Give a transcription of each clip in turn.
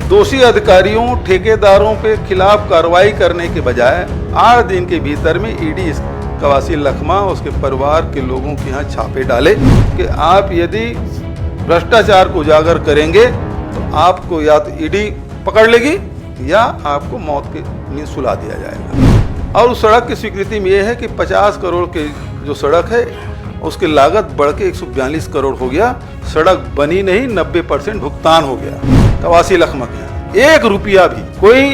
दोषी अधिकारियों ठेकेदारों पे खिलाफ कार्रवाई करने के बजाय 8 दिन के भीतर में ईडी कवासी लखमा उसके परिवार के लोगों के यहाँ छापे डाले कि आप यदि भ्रष्टाचार को उजागर करेंगे तो आपको या तो ईडी पकड़ लेगी या आपको मौत के नींद सुला दिया जाएगा। और उस सड़क की स्वीकृति में यह है कि 50 करोड़ की जो सड़क है उसकी लागत बढ़ के 142 करोड़ हो गया। सड़क बनी नहीं, 90% भुगतान हो गया कवासी लखमा के यहाँ। 1 रुपया भी कोई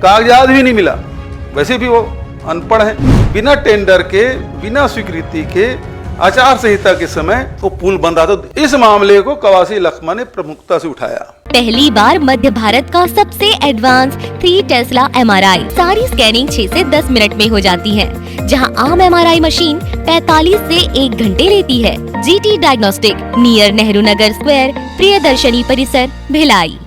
कागजात भी नहीं मिला, वैसे भी वो अनपढ़ है। बिना टेंडर के, बिना स्वीकृति के, आचार संहिता के समय वो पुल बन रहा था। इस मामले को कवासी लखमा ने प्रमुखता से उठाया। पहली बार मध्य भारत का सबसे एडवांस 3 टेस्ला MRI। सारी स्कैनिंग 6 से 10 मिनट में हो जाती है, जहां आम MRI मशीन 45 से 1 घंटे लेती है। GT diagnostic, near Nehru Nagar square, Priyadarshini परिसर, भिलाई।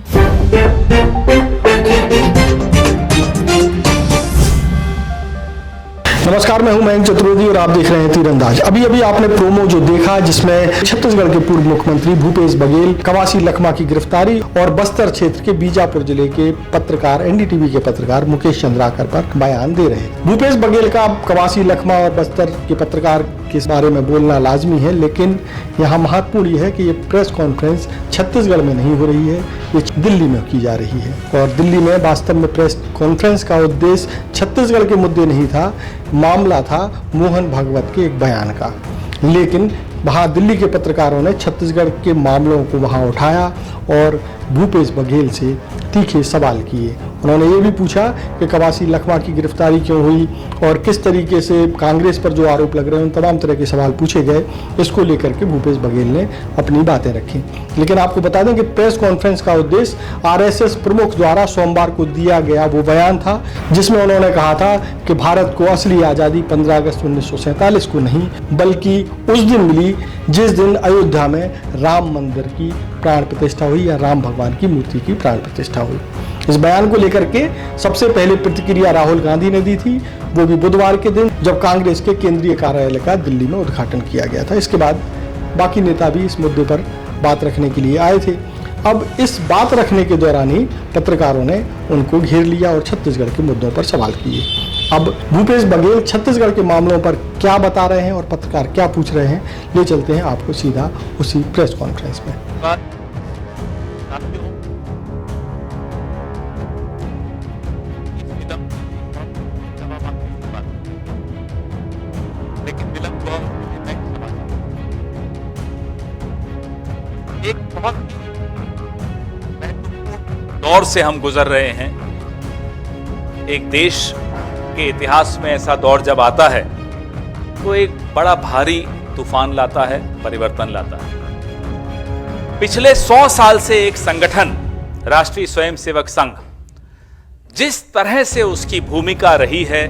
नमस्कार, मैं हूं मयंक चतुर्वेदी और आप देख रहे हैं तीरंदाज। अभी आपने प्रोमो जो देखा जिसमें छत्तीसगढ़ के पूर्व मुख्यमंत्री भूपेश बघेल, कवासी लखमा की गिरफ्तारी और बस्तर क्षेत्र के बीजापुर जिले के पत्रकार, NDTV के पत्रकार मुकेश चंद्राकर पर बयान दे रहे। भूपेश बघेल का कवासी लखमा और बस्तर के पत्रकार के बारे में बोलना लाजमी है, लेकिन यहाँ महत्वपूर्ण यह है कि ये प्रेस कॉन्फ्रेंस छत्तीसगढ़ में नहीं हो रही है, ये दिल्ली में की जा रही है। और दिल्ली में वास्तव में प्रेस कॉन्फ्रेंस का उद्देश्य छत्तीसगढ़ के मुद्दे नहीं था, मामला था मोहन भागवत के एक बयान का। लेकिन वहाँ दिल्ली के पत्रकारों ने छत्तीसगढ़ के मामलों को वहाँ उठाया और भूपेश बघेल से तीखे सवाल किए। उन्होंने ये भी पूछा कि कवासी लखमा की गिरफ्तारी क्यों हुई और किस तरीके से कांग्रेस पर जो आरोप लग रहे हैं उन तमाम तरह के सवाल पूछे गए। इसको लेकर के भूपेश बघेल ने अपनी बातें रखी। लेकिन आपको बता दें कि प्रेस कॉन्फ्रेंस का उद्देश्य RSS प्रमुख द्वारा सोमवार को दिया गया वो बयान था, जिसमें उन्होंने कहा था कि भारत को असली आज़ादी 15 अगस्त 1947 को नहीं बल्कि उस दिन मिली जिस दिन अयोध्या में राम मंदिर की प्राण प्रतिष्ठा हुई या राम भगवान की मूर्ति की प्राण प्रतिष्ठा हुई। इस बयान को लेकर के सबसे पहले प्रतिक्रिया राहुल गांधी ने दी थी, वो भी बुधवार के दिन जब कांग्रेस के केंद्रीय कार्यालय का दिल्ली में उद्घाटन किया गया था। इसके बाद बाकी नेता भी इस मुद्दे पर बात रखने के लिए आए थे। अब इस बात रखने के दौरान ही पत्रकारों ने उनको घेर लिया और छत्तीसगढ़ के मुद्दों पर सवाल किए। अब भूपेश बघेल छत्तीसगढ़ के मामलों पर क्या बता रहे हैं और पत्रकार क्या पूछ रहे हैं, ले चलते हैं आपको सीधा उसी प्रेस कॉन्फ्रेंस में। एक बहुत महत्वपूर्ण दौर से हम गुजर रहे हैं। एक देश के इतिहास में ऐसा दौर जब आता है तो एक बड़ा भारी तूफान लाता है, परिवर्तन लाता है। पिछले 100 साल से एक संगठन, राष्ट्रीय स्वयंसेवक संघ, जिस तरह से उसकी भूमिका रही है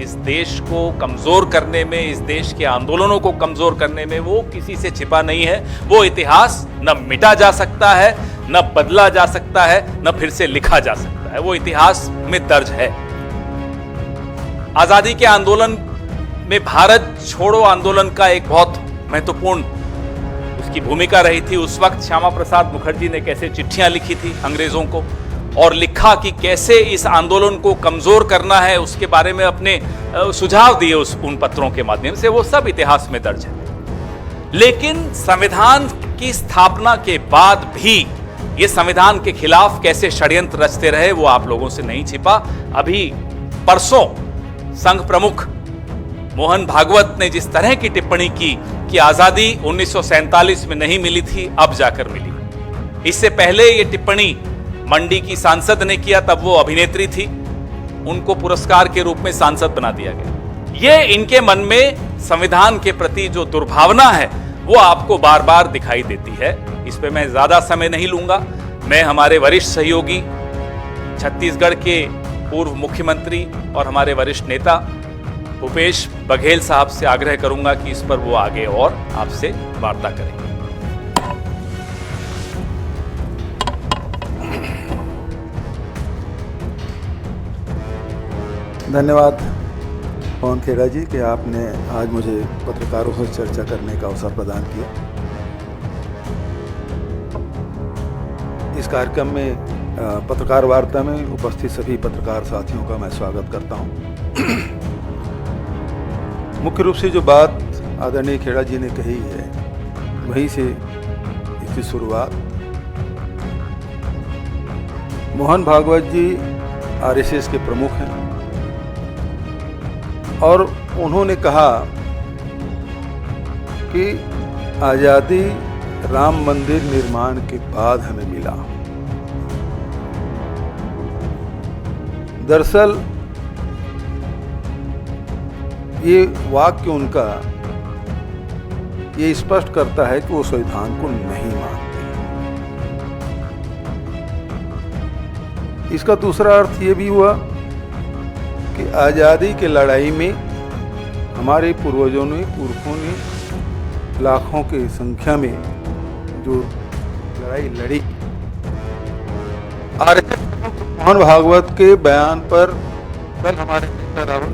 इस देश को कमजोर करने में, इस देश के आंदोलनों को कमजोर करने में, वो किसी से छिपा नहीं है। वो इतिहास न मिटा जा सकता है, न बदला जा सकता है, न फिर से लिखा जा सकता है। वो इतिहास में दर्ज है। आजादी के आंदोलन में भारत छोड़ो आंदोलन का एक बहुत महत्वपूर्ण उसकी भूमिका रही थी। उस वक्त श्यामा प्रसाद मुखर्जी ने कैसे चिट्ठियां लिखी थी अंग्रेजों को और लिखा कि कैसे इस आंदोलन को कमजोर करना है, उसके बारे में अपने सुझाव दिए उन पत्रों के माध्यम से। वो सब इतिहास में दर्ज है। लेकिन संविधान की स्थापना के बाद भी ये संविधान के खिलाफ कैसे षड्यंत्र रचते रहे वो आप लोगों से नहीं छिपा। अभी परसों संघ प्रमुख मोहन भागवत ने जिस तरह की टिप्पणी की कि आजादी 1947 में नहीं मिली थी, अब जाकर मिली। इससे पहले ये टिप्पणी मंडी की सांसद ने किया, तब वो अभिनेत्री थी, उनको पुरस्कार के रूप में सांसद बना दिया गया। ये इनके मन में संविधान के प्रति जो दुर्भावना है वो आपको बार बार दिखाई देती है। इस पे मैं ज्यादा समय नहीं लूंगा। मैं हमारे वरिष्ठ सहयोगी, छत्तीसगढ़ के पूर्व मुख्यमंत्री और हमारे वरिष्ठ नेता भूपेश बघेल साहब से आग्रह करूंगा कि इस पर वो आगे और आपसे वार्ता करें। धन्यवाद पवन खेड़ा जी कि आपने आज मुझे पत्रकारों से चर्चा करने का अवसर प्रदान किया। इस कार्यक्रम में पत्रकार वार्ता में उपस्थित सभी पत्रकार साथियों का मैं स्वागत करता हूं। मुख्य रूप से जो बात आदरणीय खेड़ा जी ने कही है, वहीं से इसकी शुरुआत। मोहन भागवत जी आरएसएस के प्रमुख हैं और उन्होंने कहा कि आज़ादी राम मंदिर निर्माण के बाद हमें मिला। दरअसल ये वाक्य उनका ये स्पष्ट करता है कि वो संविधान को नहीं मानते। इसका दूसरा अर्थ ये भी हुआ कि आज़ादी की लड़ाई में हमारे पूर्वजों ने, पुरखों ने लाखों की संख्या में जो लड़ाई लड़ी। मोहन भागवत के बयान पर कल हमारे नेता रावल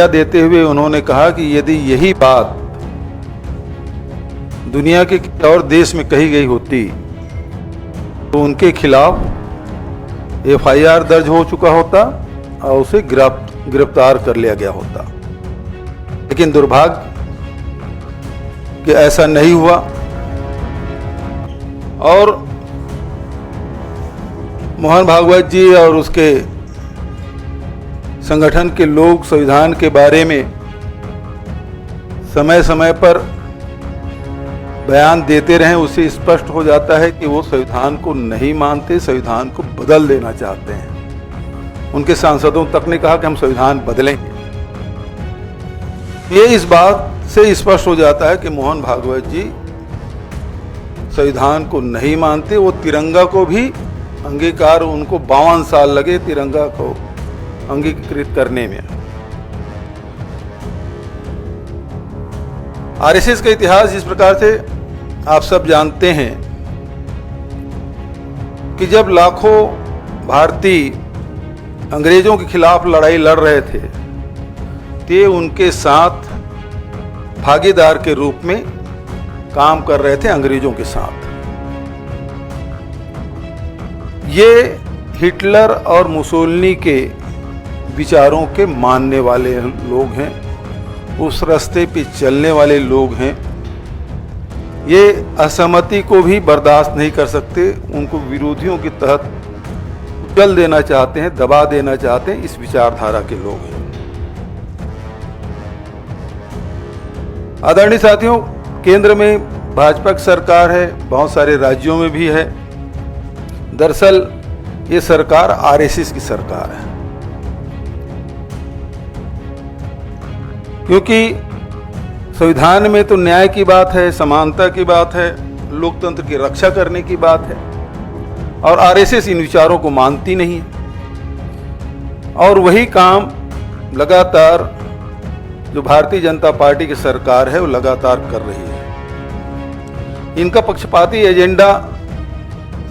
देते हुए उन्होंने कहा कि यदि यही बात दुनिया के किसी और देश में कही गई होती तो उनके खिलाफ एफआईआर दर्ज हो चुका होता और उसे गिरफ्तार कर लिया गया होता। लेकिन दुर्भाग्य कि ऐसा नहीं हुआ और मोहन भागवत जी और उसके संगठन के लोग संविधान के बारे में समय समय पर बयान देते रहे। उससे स्पष्ट हो जाता है कि वो संविधान को नहीं मानते, संविधान को बदल देना चाहते हैं। उनके सांसदों तक ने कहा कि हम संविधान बदलेंगे। ये इस बात से स्पष्ट हो जाता है कि मोहन भागवत जी संविधान को नहीं मानते। वो तिरंगा को भी अंगीकार, उनको 52 साल लगे तिरंगा को अंगीकृत करने में। आरएसएस का इतिहास जिस प्रकार से आप सब जानते हैं कि जब लाखों भारतीय अंग्रेजों के खिलाफ लड़ाई लड़ रहे थे, ते उनके साथ भागीदार के रूप में काम कर रहे थे अंग्रेजों के साथ। ये हिटलर और मुसोलिनी के विचारों के मानने वाले लोग हैं, उस रास्ते पे चलने वाले लोग हैं। ये असहमति को भी बर्दाश्त नहीं कर सकते, उनको विरोधियों के तहत कुचल देना चाहते हैं, दबा देना चाहते हैं। इस विचारधारा के लोग हैं। आदरणीय साथियों, केंद्र में भाजपा की सरकार है, बहुत सारे राज्यों में भी है। दरअसल ये सरकार आरएसएस की सरकार है, क्योंकि संविधान में तो न्याय की बात है, समानता की बात है, लोकतंत्र की रक्षा करने की बात है, और आरएसएस इन विचारों को मानती नहीं है। और वही काम लगातार जो भारतीय जनता पार्टी की सरकार है वो लगातार कर रही है। इनका पक्षपाती एजेंडा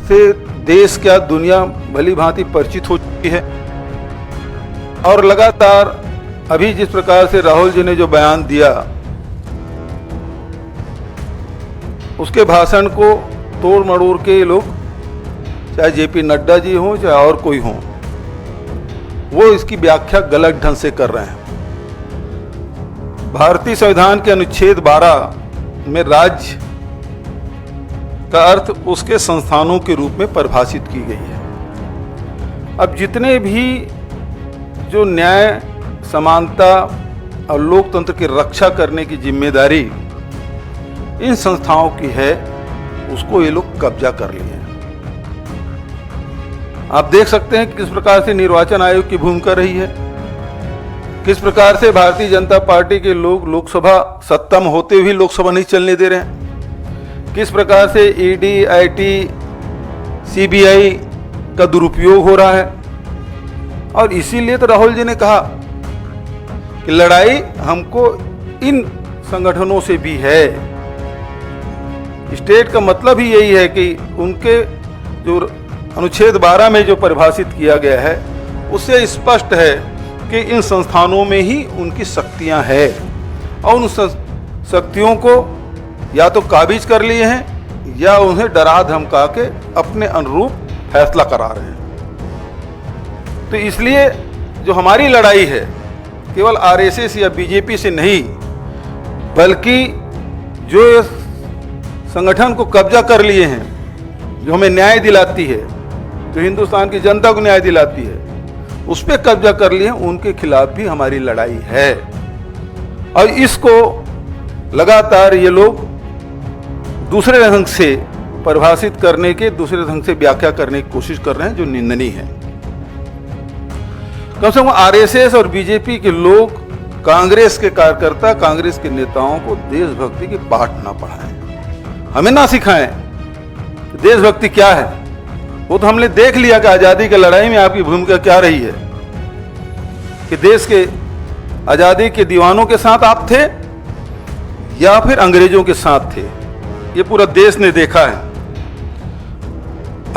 से देश क्या दुनिया भली भांति परिचित हो चुकी है। और लगातार अभी जिस प्रकार से राहुल जी ने जो बयान दिया, उसके भाषण को तोड़ मड़ोड़ के लोग, चाहे जेपी नड्डा जी हों चाहे और कोई हो, वो इसकी व्याख्या गलत ढंग से कर रहे हैं। भारतीय संविधान के अनुच्छेद 12 में राज्य का अर्थ उसके संस्थानों के रूप में परिभाषित की गई है। अब जितने भी जो न्याय, समानता और लोकतंत्र की रक्षा करने की जिम्मेदारी इन संस्थाओं की है, उसको ये लोग कब्जा कर लिए हैं। आप देख सकते हैं किस प्रकार से निर्वाचन आयोग की भूमिका रही है, किस प्रकार से भारतीय जनता पार्टी के लोग लोकसभा सत्ता में होते हुए लोकसभा नहीं चलने दे रहे हैं, किस प्रकार से ईडी, आईटी, सीबीआई का दुरुपयोग हो रहा है। और इसीलिए तो राहुल जी ने कहा कि लड़ाई हमको इन संगठनों से भी है। स्टेट का मतलब ही यही है कि उनके जो अनुच्छेद 12 में जो परिभाषित किया गया है, उससे स्पष्ट है कि इन संस्थानों में ही उनकी शक्तियां हैं और उन शक्तियों को या तो काबिज कर लिए हैं या उन्हें डरा धमका के अपने अनुरूप फैसला करा रहे हैं। तो इसलिए जो हमारी लड़ाई है केवल आरएसएस या बीजेपी से नहीं, बल्कि जो इस संगठन को कब्जा कर लिए हैं, जो हमें न्याय दिलाती है, जो हिंदुस्तान की जनता को न्याय दिलाती है, उस पर कब्जा कर लिए, उनके खिलाफ भी हमारी लड़ाई है। और इसको लगातार ये लोग दूसरे ढंग से परिभाषित करने के, दूसरे ढंग से व्याख्या करने की कोशिश कर रहे हैं, जो निंदनीय है। कम से कम आरएसएस और बीजेपी के लोग कांग्रेस के कार्यकर्ता, कांग्रेस के नेताओं को देशभक्ति के पाठ ना पढ़ाएं, हमें ना सिखाएं देशभक्ति क्या है। वो तो हमने देख लिया कि आजादी की लड़ाई में आपकी भूमिका क्या रही है, कि देश के आजादी के दीवानों के साथ आप थे या फिर अंग्रेजों के साथ थे। ये पूरा देश ने देखा है।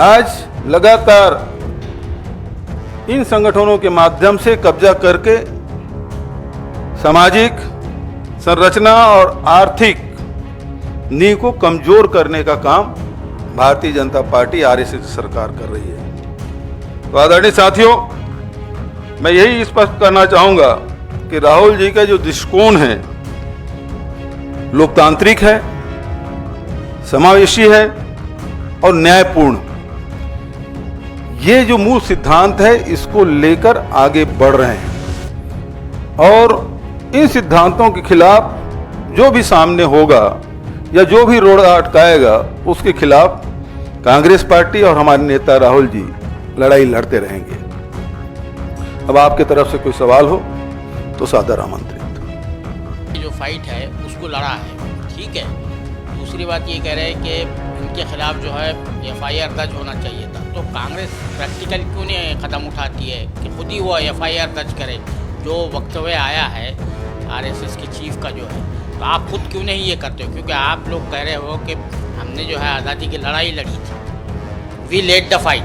आज लगातार इन संगठनों के माध्यम से कब्जा करके सामाजिक संरचना और आर्थिक नींव को कमजोर करने का काम भारतीय जनता पार्टी आरएसएस सरकार कर रही है। तो आदरणीय साथियों, मैं यही स्पष्ट करना चाहूंगा कि राहुल जी का जो दृष्टिकोण है लोकतांत्रिक है, समावेशी है और न्यायपूर्ण। ये जो मूल सिद्धांत है, इसको लेकर आगे बढ़ रहे हैं और इन सिद्धांतों के खिलाफ जो भी सामने होगा या जो भी रोड अटकाएगा, उसके खिलाफ कांग्रेस पार्टी और हमारे नेता राहुल जी लड़ाई लड़ते रहेंगे। अब आपके तरफ से कोई सवाल हो तो सादर आमंत्रित। जो फाइट है उसको लड़ा है, ठीक है। दूसरी बात ये कह रहे हैं कि इनके खिलाफ जो है एफआईआर दर्ज होना चाहिए था, तो कांग्रेस प्रैक्टिकल क्यों नहीं कदम उठाती है कि खुद ही वो एफआईआर दर्ज करे। जो वक्तव्य आया है आरएसएस के चीफ का जो है, तो आप खुद क्यों नहीं ये करते हो? क्योंकि आप लोग कह रहे हो कि हमने जो है आज़ादी की लड़ाई लड़ी थी, वी लेड द फाइट,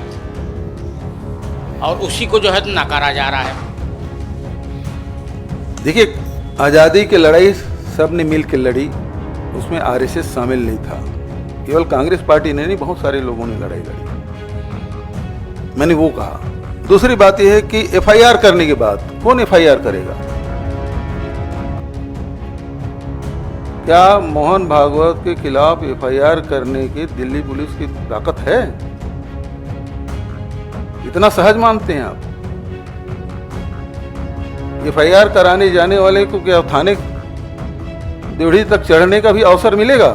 और उसी को जो है नकारा जा रहा है। देखिए, आज़ादी की लड़ाई सबने मिल के लड़ी, उसमें आरएसएस शामिल नहीं था। केवल कांग्रेस पार्टी ने नहीं, बहुत सारे लोगों ने लड़ाई लड़ी, मैंने वो कहा। दूसरी बात यह है कि एफआईआर करने के बाद कौन एफआईआर करेगा? क्या मोहन भागवत के खिलाफ एफआईआर करने की दिल्ली पुलिस की ताकत है? इतना सहज मानते हैं आप? एफआईआर कराने जाने वाले को क्या थाने देवढ़ी तक चढ़ने का भी अवसर मिलेगा?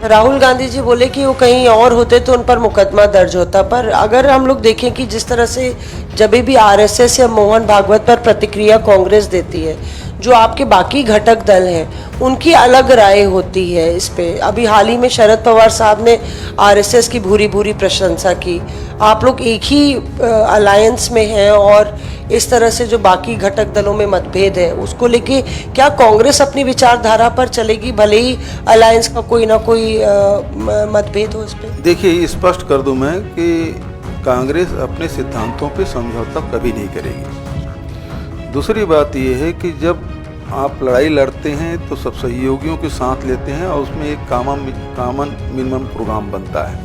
राहुल गांधी जी बोले कि वो कहीं और होते तो उन पर मुकदमा दर्ज होता, पर अगर हम लोग देखें कि जिस तरह से जब भी आरएसएस या मोहन भागवत पर प्रतिक्रिया कांग्रेस देती है, जो आपके बाकी घटक दल हैं उनकी अलग राय होती है इस पे। अभी हाल ही में शरद पवार साहब ने आरएसएस की भूरी भूरी प्रशंसा की। आप लोग एक ही अलायंस में हैं और इस तरह से जो बाकी घटक दलों में मतभेद है, उसको लेके क्या कांग्रेस अपनी विचारधारा पर चलेगी, भले ही अलायंस का कोई ना कोई मतभेद हो इस पे? देखिए, स्पष्ट कर दूं मैं कि कांग्रेस अपने सिद्धांतों पे समझौता कभी नहीं करेगी। दूसरी बात यह है कि जब आप लड़ाई लड़ते हैं तो सब सहयोगियों के साथ लेते हैं और उसमें एक कॉमन मिनिमम प्रोग्राम बनता है।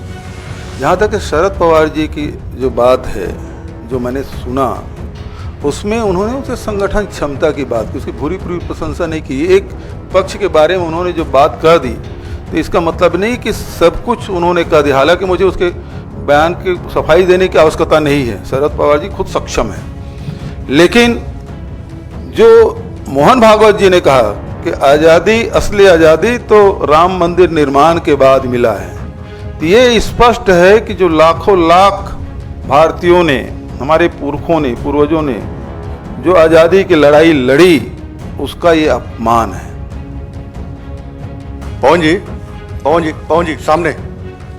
जहाँ तक शरद पवार जी की जो बात है, जो मैंने सुना, उसमें उन्होंने उसे संगठन क्षमता की बात की, उसकी पूरी प्रशंसा नहीं की। एक पक्ष के बारे में उन्होंने जो बात कह दी, तो इसका मतलब नहीं कि सब कुछ उन्होंने कह दिया। हालांकि मुझे उसके बयान की सफाई देने की आवश्यकता नहीं है, शरद पवार जी खुद सक्षम है। लेकिन जो मोहन भागवत जी ने कहा कि आज़ादी, असली आज़ादी तो राम मंदिर निर्माण के बाद मिला है, तो ये स्पष्ट है कि जो लाखों लाख भारतीयों ने, हमारे पुरखों ने, पूर्वजों ने जो आज़ादी की लड़ाई लड़ी, उसका ये अपमान है। पवन जी, सामने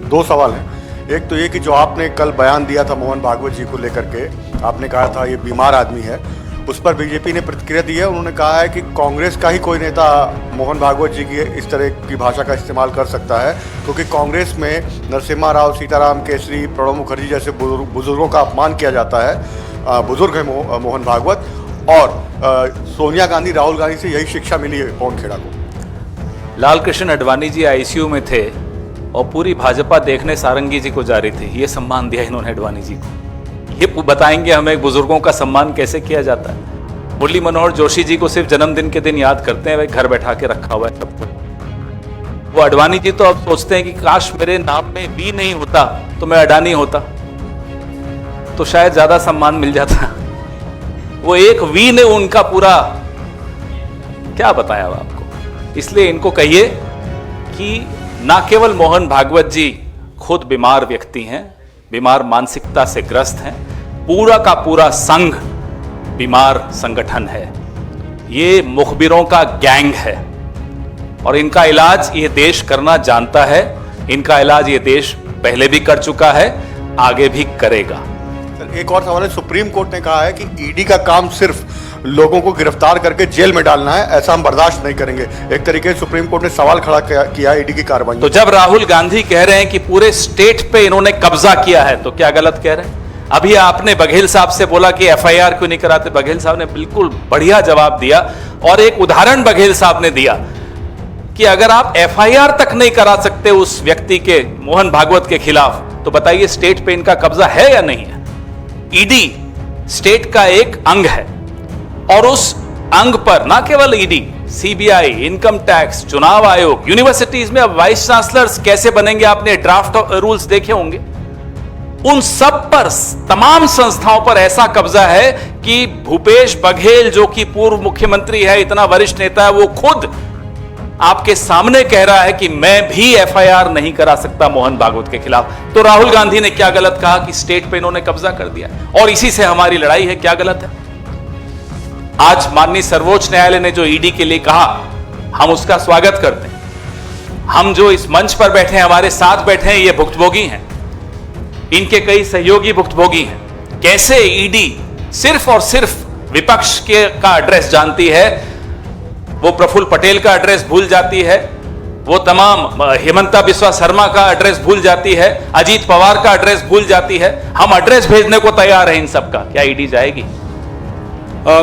दो सवाल हैं। एक तो ये कि जो आपने कल बयान दिया था मोहन भागवत जी को लेकर के, आपने कहा था ये बीमार आदमी है, उस पर बीजेपी ने प्रतिक्रिया दी है। उन्होंने कहा है कि कांग्रेस का ही कोई नेता मोहन भागवत जी की इस तरह की भाषा का इस्तेमाल कर सकता है, क्योंकि कांग्रेस में नरसिम्हा राव, सीताराम केसरी, प्रणब मुखर्जी जैसे बुजुर्गों का अपमान किया जाता है। बुजुर्ग है मोहन भागवत, और सोनिया गांधी राहुल गांधी से यही शिक्षा मिली है पवन खेड़ा को। लाल कृष्ण आडवाणी जी आईसीयू में थे और पूरी भाजपा देखने सारंगी जी को जा रही थी, ये सम्मान दिया इन्होंने आडवाणी जी को। ये बताएंगे हमें बुजुर्गों का सम्मान कैसे किया जाता है। मुरली मनोहर जोशी जी को सिर्फ जन्मदिन के दिन याद करते हैं, वे घर बैठा के रखा हुआ है सबको। वो आडवाणी जी तो अब सोचते हैं कि काश मेरे नाम में वी नहीं होता तो मैं अडानी होता, तो शायद ज्यादा सम्मान मिल जाता। वो एक वी ने उनका पूरा क्या बताया आपको। इसलिए इनको कहिए कि ना केवल मोहन भागवत जी खुद बीमार व्यक्ति हैं, बीमार मानसिकता से ग्रस्त हैं, पूरा का पूरा संघ बीमार संगठन है। ये मुखबिरों का गैंग है और इनका इलाज ये देश करना जानता है। इनका इलाज ये देश पहले भी कर चुका है, आगे भी करेगा। एक और सवाल है, सुप्रीम कोर्ट ने कहा है कि ईडी का काम सिर्फ लोगों को गिरफ्तार करके जेल में डालना है, ऐसा हम बर्दाश्त नहीं करेंगे। एक तरीके से सुप्रीम कोर्ट ने सवाल खड़ा किया ईडी की कार्रवाई। तो जब राहुल गांधी कह रहे हैं कि पूरे स्टेट पे इन्होंने कब्जा किया है, तो क्या गलत कह रहे हैं? अभी आपने बघेल साहब से बोला कि एफआईआर क्यों नहीं कराते, बघेल साहब ने बिल्कुल बढ़िया जवाब दिया और एक उदाहरण बघेल साहब ने दिया कि अगर आप एफआईआर तक नहीं करा सकते उस व्यक्ति के, मोहन भागवत के खिलाफ, तो बताइए स्टेट पे इनका कब्जा है या नहीं है? ईडी स्टेट का एक अंग है और उस अंग पर ना केवल ईडी, सीबीआई, इनकम टैक्स, चुनाव आयोग, यूनिवर्सिटीज में अब वाइस चांसलर्स कैसे बनेंगे, आपने ड्राफ्ट रूल्स देखे होंगे। उन सब पर, तमाम संस्थाओं पर ऐसा कब्जा है कि भूपेश बघेल जो कि पूर्व मुख्यमंत्री है, इतना वरिष्ठ नेता है, वो खुद आपके सामने कह रहा है कि मैं भी एफआईआर नहीं करा सकता मोहन भागवत के खिलाफ। तो राहुल गांधी ने क्या गलत कहा कि स्टेट पे इन्होंने कब्जा कर दिया और इसी से हमारी लड़ाई है? क्या गलत है? आज माननीय सर्वोच्च न्यायालय ने जो ईडी के लिए कहा, हम उसका स्वागत करते हैं। हम जो इस मंच पर बैठे हैं, हमारे साथ बैठे हैं, ये भुक्तभोगी हैं, इनके कई सहयोगी भुक्तभोगी हैं। कैसे ईडी सिर्फ और सिर्फ विपक्ष का एड्रेस जानती है, वो प्रफुल्ल पटेल का एड्रेस भूल जाती है, वो तमाम हेमंता बिस्वा शर्मा का एड्रेस भूल जाती है, अजीत पवार का एड्रेस भूल जाती है। हम एड्रेस भेजने को तैयार हैं इन सबका, क्या ईडी जाएगी?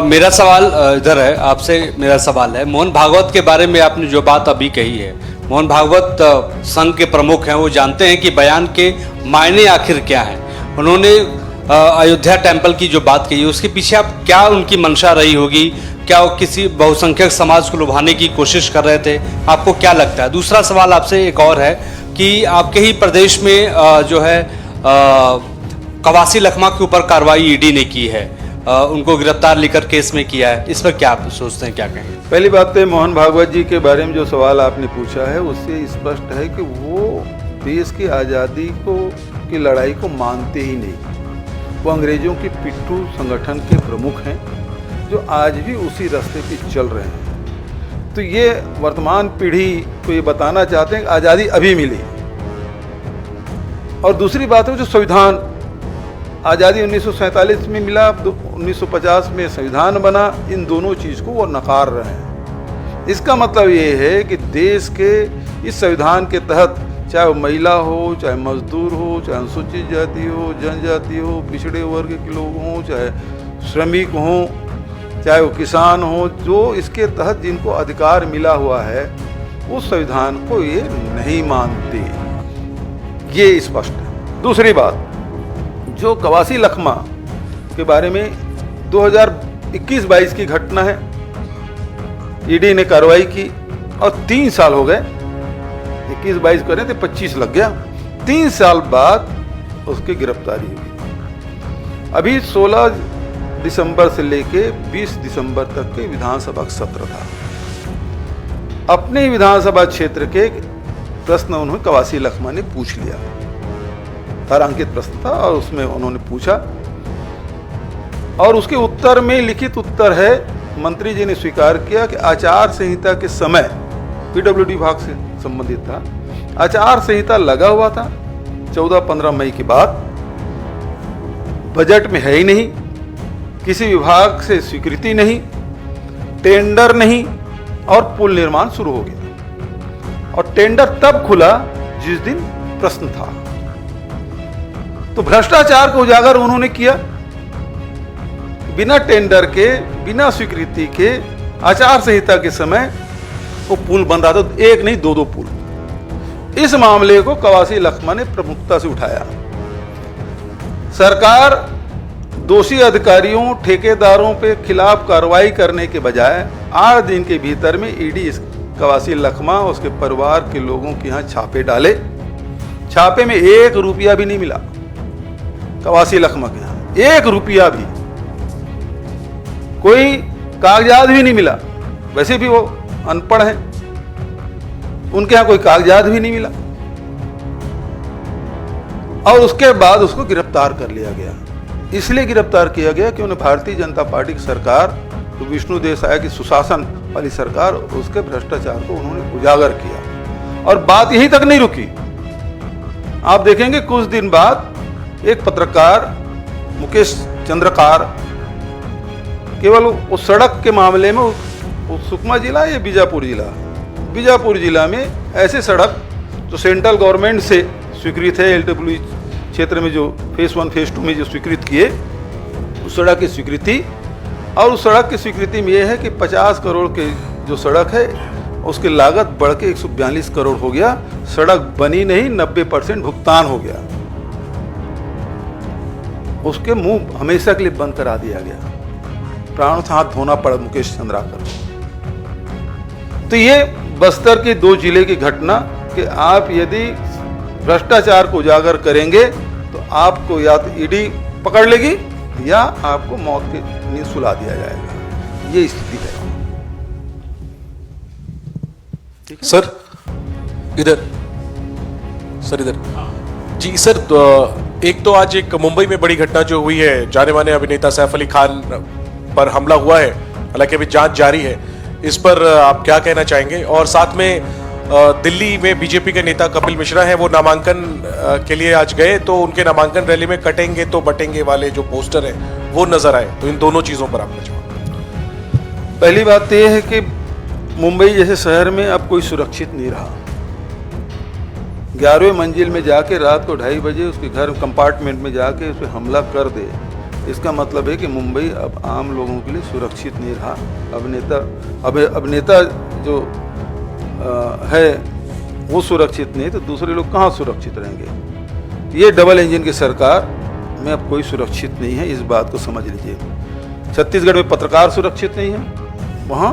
मेरा सवाल इधर है, आपसे मेरा सवाल है, मोहन भागवत के बारे में आपने जो बात अभी कही है, मोहन भागवत संघ के प्रमुख हैं, वो जानते हैं कि बयान के मायने आखिर क्या हैं। उन्होंने अयोध्या टेम्पल की जो बात कही, उसके पीछे आप क्या उनकी मंशा रही होगी? क्या वो किसी बहुसंख्यक समाज को लुभाने की कोशिश कर रहे थे? आपको क्या लगता है? दूसरा सवाल आपसे एक और है कि आपके ही प्रदेश में जो है कवासी लखमा के ऊपर कार्रवाई ईडी ने की है, उनको गिरफ्तार लेकर केस में किया है, इस पर क्या आप सोचते हैं, क्या कहें? पहली बात तो मोहन भागवत जी के बारे में जो सवाल आपने पूछा है, उससे स्पष्ट है कि वो देश की आज़ादी की लड़ाई को मानते ही नहीं। वो अंग्रेजों की पिट्ठू संगठन के प्रमुख हैं जो आज भी उसी रास्ते पे चल रहे हैं। तो ये वर्तमान पीढ़ी को ये बताना चाहते हैं कि आज़ादी अभी मिली। और दूसरी बात है जो संविधान, आज़ादी 1947 में मिला, 1950 में संविधान बना, इन दोनों चीज़ को वो नकार रहे हैं। इसका मतलब ये है कि देश के इस संविधान के तहत चाहे वो महिला हो, चाहे मजदूर हो, चाहे अनुसूचित जाति हो, जनजाति हो, पिछड़े वर्ग के लोग हों, चाहे श्रमिक हों, चाहे वो किसान हो, जो इसके तहत जिनको अधिकार मिला हुआ है, उस संविधान को ये नहीं मानते, ये स्पष्ट है। दूसरी बात, जो कवासी लखमा के बारे में 2021-22 की घटना है, ईडी ने कार्रवाई की और 3 साल हो गए, 21-22 करें तो 25 लग गया, 3 साल बाद उसकी गिरफ्तारी हुई। अभी 16 दिसंबर से लेके 20 दिसंबर तक के विधानसभा सत्र था। अपने विधानसभा क्षेत्र के प्रश्न उन्होंने कवासी लखमा ने पूछ लिया, तारांकित प्रश्न था और उसमें उन्होंने पूछा और उसके उत्तर में लिखित उत्तर है, मंत्री जी ने स्वीकार किया कि आचार संहिता के समय, पीडब्ल्यूडी विभाग से संबंधित था, आचार संहिता लगा हुआ था 14-15 मई के बाद, बजट में है ही नहीं, किसी विभाग से स्वीकृति नहीं, टेंडर नहीं और पुल निर्माण शुरू हो गया और टेंडर तब खुला जिस दिन प्रश्न था। तो भ्रष्टाचार को उजागर उन्होंने किया। बिना टेंडर के, बिना स्वीकृति के, आचार संहिता के समय वो पुल बन रहा था, एक नहीं दो पुल। इस मामले को कवासी लखमा ने प्रमुखता से उठाया। सरकार दोषी अधिकारियों, ठेकेदारों पे खिलाफ कार्रवाई करने के बजाय 8 दिन के भीतर में ईडी कवासी लखमा और उसके परिवार के लोगों के यहाँ छापे डाले। छापे में 1 रुपया भी नहीं मिला कवासी लखमा के यहाँ, 1 रुपया भी, कोई कागजात भी नहीं मिला। वैसे भी वो अनपढ़ हैं, उनके यहाँ कोई कागजात भी नहीं मिला। और उसके बाद उसको गिरफ्तार कर लिया गया। इसलिए गिरफ्तार किया गया कि उन्हें भारतीय जनता पार्टी की सरकार, तो विष्णु देसाई की सुशासन वाली सरकार, उसके भ्रष्टाचार को उन्होंने उजागर किया। और बात यहीं तक नहीं रुकी। आप देखेंगे कुछ दिन बाद एक पत्रकार मुकेश चंद्रकार केवल उस सड़क के मामले में, उस सुकमा जिला या बीजापुर जिला में ऐसे सड़क जो सेंट्रल गवर्नमेंट से स्वीकृत है, LW क्षेत्र में जो फेज 1 फेज 2 में जो स्वीकृत किए, उस सड़क की स्वीकृति, और उस सड़क की स्वीकृति में यह है कि 50 करोड़ के जो सड़क है उसकी लागत बढ़ के 142 करोड़ हो गया। सड़क बनी नहीं, 90% भुगतान हो गया। उसके मुंह हमेशा के लिए बंद करा दिया गया। प्राणों से हाथ धोना पड़ा मुकेश चंद्राकर। तो ये बस्तर के 2 जिले की घटना कि आप यदि भ्रष्टाचार को उजागर करेंगे तो आपको या तो ईडी पकड़ लेगी या आपको मौत की नींद सुला दिया जाएगा। ये स्थिति है। सर इधर जी सर, एक तो आज एक मुंबई में बड़ी घटना जो हुई है, जाने माने अभिनेता सैफ अली खान पर हमला हुआ है, हालांकि अभी जांच जारी है, इस पर आप क्या कहना चाहेंगे? और साथ में दिल्ली में बीजेपी के नेता कपिल मिश्रा हैं, वो नामांकन के लिए आज गए, तो उनके नामांकन रैली में कटेंगे तो बटेंगे वाले जो पोस्टर हैं वो नजर आए, तो इन दोनों चीजों पर आपका जवाब। पहली बात यह है कि मुंबई जैसे शहर में अब कोई सुरक्षित नहीं रहा। 11वें मंजिल में जाके रात को 2:30 बजे उसके घर कंपार्टमेंट में जाके उस पर हमला कर दे, इसका मतलब है कि मुंबई अब आम लोगों के लिए सुरक्षित नहीं रहा। अभिनेता जो है वो सुरक्षित नहीं, तो दूसरे लोग कहाँ सुरक्षित रहेंगे? ये डबल इंजन की सरकार में अब कोई सुरक्षित नहीं है, इस बात को समझ लीजिए। छत्तीसगढ़ में पत्रकार सुरक्षित नहीं है, वहाँ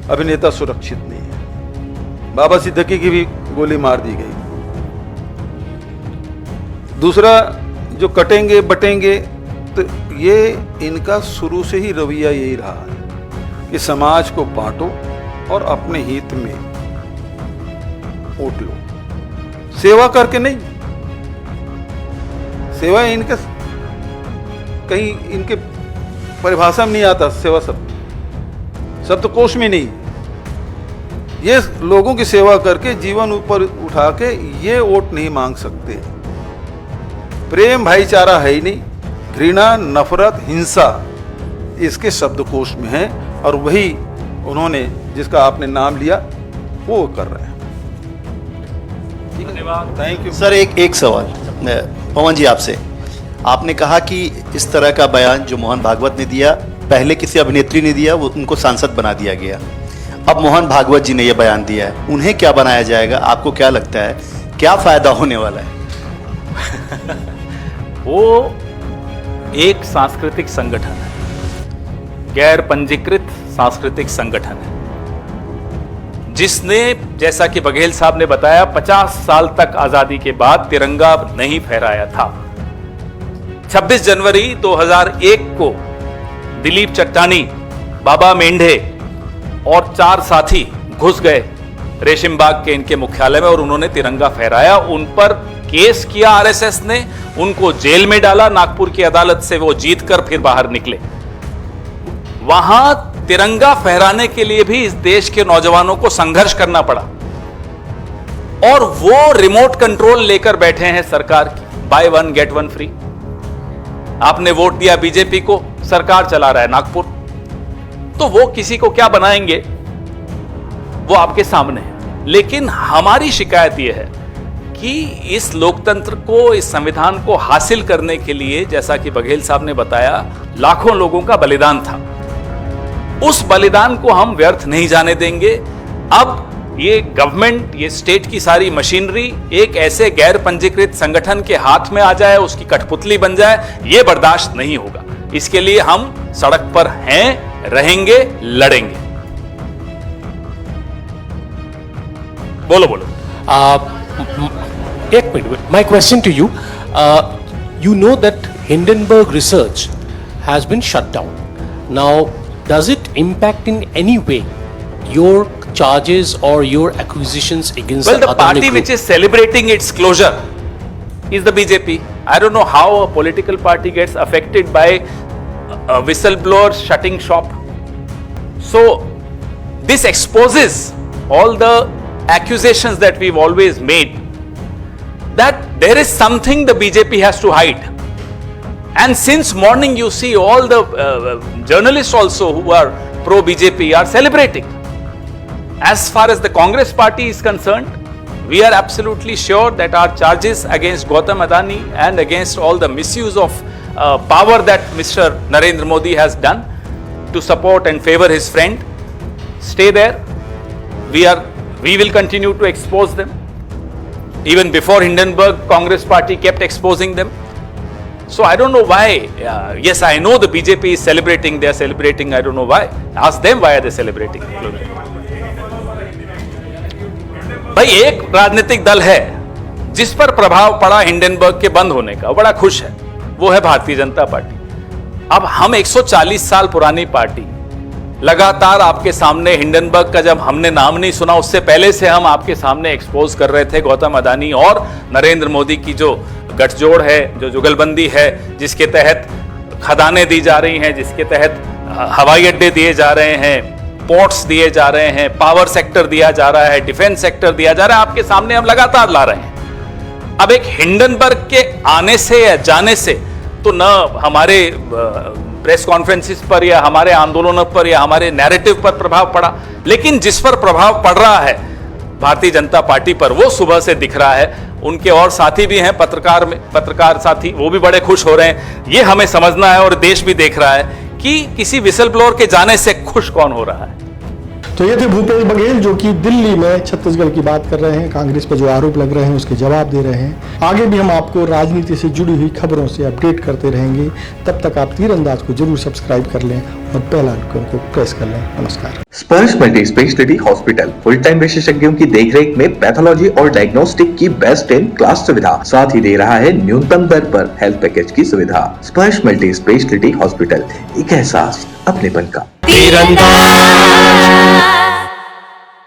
अभिनेता सुरक्षित नहीं है। बाबा सिद्दीकी की भी गोली मार दी गई। दूसरा, जो कटेंगे बटेंगे, तो ये इनका शुरू से ही रवैया यही रहा है कि समाज को बांटो और अपने हित में वोट लो, सेवा करके नहीं। सेवा इनके कहीं इनके परिभाषा में नहीं आता, सेवा शब्द कोश में नहीं। ये लोगों की सेवा करके जीवन ऊपर उठा के ये वोट नहीं मांग सकते। प्रेम भाईचारा है ही नहीं, घृणा, नफरत, हिंसा इसके शब्दकोश में है, और वही उन्होंने जिसका आपने नाम लिया वो कर रहे हैं। धन्यवाद, थैंक यू सर। एक सवाल पवन जी आपसे, आपने कहा कि इस तरह का बयान जो मोहन भागवत ने दिया, पहले किसी अभिनेत्री ने दिया, वो उनको सांसद बना दिया गया। अब मोहन भागवत जी ने यह बयान दिया है, उन्हें क्या बनाया जाएगा? आपको क्या लगता है, क्या फायदा होने वाला है? वो एक सांस्कृतिक संगठन है, गैर पंजीकृत सांस्कृतिक संगठन है, जिसने, जैसा कि बघेल साहब ने बताया, 50 साल तक आजादी के बाद तिरंगा नहीं फहराया था। 26 जनवरी 2001 को दिलीप चट्टानी, बाबा मेंढे और 4 साथी घुस गए रेशम बाग के इनके मुख्यालय में और उन्होंने तिरंगा फहराया। उन पर केस किया आरएसएस ने, उनको जेल में डाला। नागपुर की अदालत से वो जीतकर फिर बाहर निकले। वहां तिरंगा फहराने के लिए भी इस देश के नौजवानों को संघर्ष करना पड़ा, और वो रिमोट कंट्रोल लेकर बैठे हैं सरकार की, by one get one free. आपने वोट दिया बीजेपी को, सरकार चला रहा है नागपुर, तो वो किसी को क्या बनाएंगे वो आपके सामने है। लेकिन हमारी शिकायत यह है कि इस लोकतंत्र को, इस संविधान को हासिल करने के लिए, जैसा कि बघेल साहब ने बताया, लाखों लोगों का बलिदान था। उस बलिदान को हम व्यर्थ नहीं जाने देंगे। अब ये गवर्नमेंट, ये स्टेट की सारी मशीनरी एक ऐसे गैर पंजीकृत संगठन के हाथ में आ जाए, उसकी कठपुतली बन जाए, ये बर्दाश्त नहीं होगा। इसके लिए हम सड़क पर हैं, रहेंगे, लड़ेंगे। बोलो बोलो। एक minute, my question to you, you know that Hindenburg research has been shut down. Now, does it impact in any way your charges or your accusations against Well, the Adani party group? which is celebrating its closure is the BJP. I don't know how a political party gets affected by a whistleblower shutting shop. So, this exposes all the accusations that we've always made, that there is something the BJP has to hide. And since morning you see all the journalists also who are pro-BJP are celebrating. As far as the Congress party is concerned, we are absolutely sure that our charges against Gautam Adani and against all the misuse of power that Mr. Narendra Modi has done to support and favor his friend stay there. We will continue to expose them. Even before Hindenburg, Congress party kept exposing them. So I don't know why. Yes, I know the BJP is celebrating. They are celebrating. I don't know why. Ask them why are they celebrating. भाई, एक राजनीतिक दल है जिस पर प्रभाव पड़ा Hindenburg के बंद होने का, बड़ा खुश है, वो है भारतीय जनता पार्टी। अब हम 140 साल पुरानी पार्टी, लगातार आपके सामने हिंडनबर्ग का जब हमने नाम नहीं सुना, उससे पहले से हम आपके सामने एक्सपोज कर रहे थे गौतम अदानी और नरेंद्र मोदी की जो गठजोड़ है, जो जुगलबंदी है, जिसके तहत खदानें दी जा रही हैं, जिसके तहत हवाई अड्डे दिए जा रहे हैं, पोर्ट्स दिए जा रहे हैं, पावर सेक्टर दिया जा रहा है, डिफेंस सेक्टर दिया जा रहा है, आपके सामने हम लगातार ला रहे हैं। अब एक हिंडनबर्ग के आने से या जाने से तो न हमारे प्रेस कॉन्फ्रेंसिस पर या हमारे आंदोलनों पर या हमारे नैरेटिव पर प्रभाव पड़ा, लेकिन जिस पर प्रभाव पड़ रहा है भारतीय जनता पार्टी पर, वो सुबह से दिख रहा है। उनके और साथी भी हैं, पत्रकार साथी, वो भी बड़े खुश हो रहे हैं। ये हमें समझना है और देश भी देख रहा है कि किसी विसल ब्लोअर के जाने से खुश कौन हो रहा है। तो ये थे भूपेश बघेल, जो कि दिल्ली में छत्तीसगढ़ की बात कर रहे हैं, कांग्रेस पर जो आरोप लग रहे हैं उसके जवाब दे रहे हैं। आगे भी हम आपको राजनीति से जुड़ी हुई खबरों से अपडेट करते रहेंगे। तब तक आप तीरंदाज को जरूर सब्सक्राइब कर लें और बेल आइकन को प्रेस कर लें। नमस्कार। स्पर्श multi speciality hospital full time विशेषज्ञों की देखरेख में पैथोलॉजी और डायग्नोस्टिक की बेस्ट इन क्लास सुविधा, साथ ही दे रहा है न्यूनतम दर पर हेल्थ पैकेज की सुविधा। स्पर्श मल्टी स्पेशलिटी हॉस्पिटल, एक एहसास अपनेपन का। तीरंदाज।